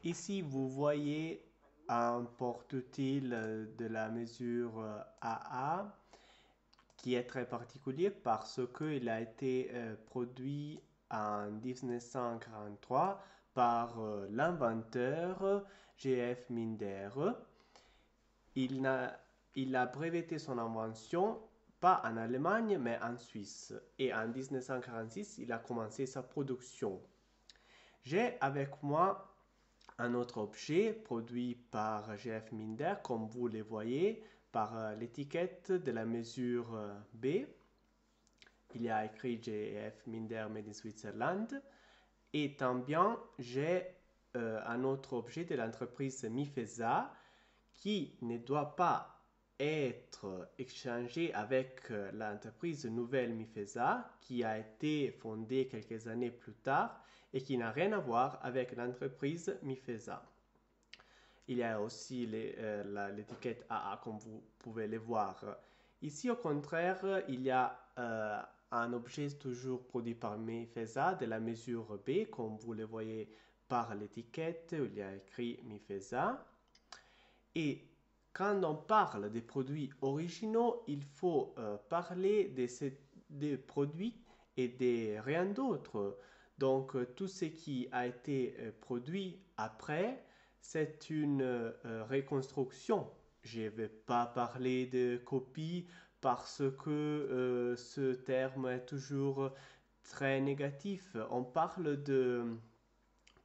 Ici, vous voyez un porte-utile de la mesure AA qui est très particulier parce qu'il a été produit en 1943 par l'inventeur G.F. Minder. Il a, il a breveté son invention pas en Allemagne mais en Suisse et en 1946 il a commencé sa production. J'ai avec moi un autre objet produit par G.F. Minder, comme vous le voyez, par l'étiquette de la mesure B. Il y a écrit G.F. Minder Made in Switzerland. Et bien, j'ai un autre objet de l'entreprise Mifesa qui ne doit pas être échangé avec l'entreprise nouvelle Mifesa qui a été fondée quelques années plus tard et qui n'a rien à voir avec l'entreprise Mifesa. Il y a aussi l'étiquette AA comme vous pouvez le voir. Ici au contraire, il y a un objet toujours produit par Mifesa de la mesure B comme vous le voyez par l'étiquette, il y a écrit Mifesa. Et quand on parle des produits originaux, il faut parler des produits et de rien d'autre. Donc tout ce qui a été produit après, c'est une reconstruction. Je ne vais pas parler de copie parce que ce terme est toujours très négatif. On parle de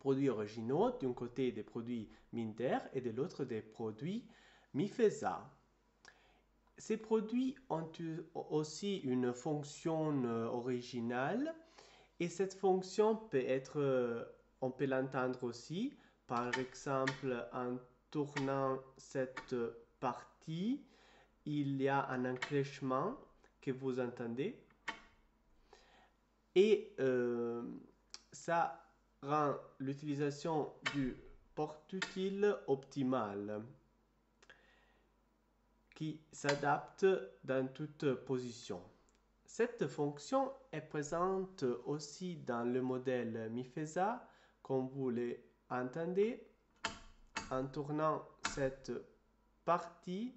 produits originaux, d'un côté des produits Minder et de l'autre des produits Mifesa. Ces produits ont aussi une fonction originale et cette fonction peut être, on peut l'entendre aussi, par exemple en tournant cette partie, il y a un enclenchement que vous entendez et ça rend l'utilisation du porte-utile optimale qui s'adapte dans toute position. Cette fonction est présente aussi dans le modèle Mifesa, comme vous l'entendez. En tournant cette partie,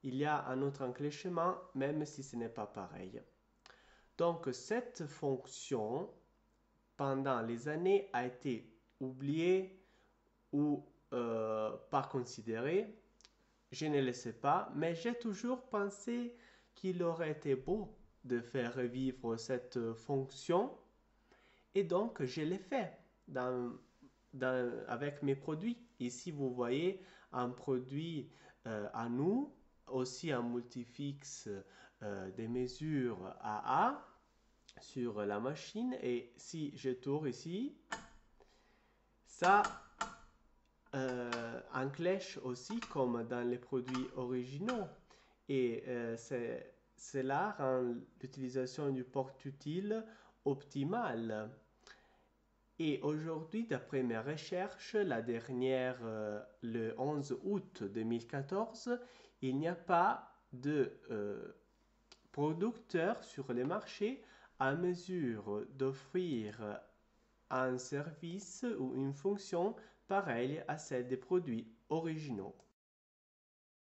il y a un autre enclenchement, même si ce n'est pas pareil. Donc cette fonction, pendant les années, a été oubliée ou pas considérée. Je ne le sais pas, mais j'ai toujours pensé qu'il aurait été beau de faire revivre cette fonction et donc je l'ai fait avec mes produits. Ici, vous voyez un produit à nous, aussi un multifixe des mesures AA sur la machine et si je tourne ici, ça enclenche aussi comme dans les produits originaux et cela rend l'utilisation du porte-utile optimale. Et aujourd'hui, d'après mes recherches, la dernière, le 11 août 2014, il n'y a pas de producteur sur le marché à mesure d'offrir un service ou une fonction pareille à celle des produits originaux.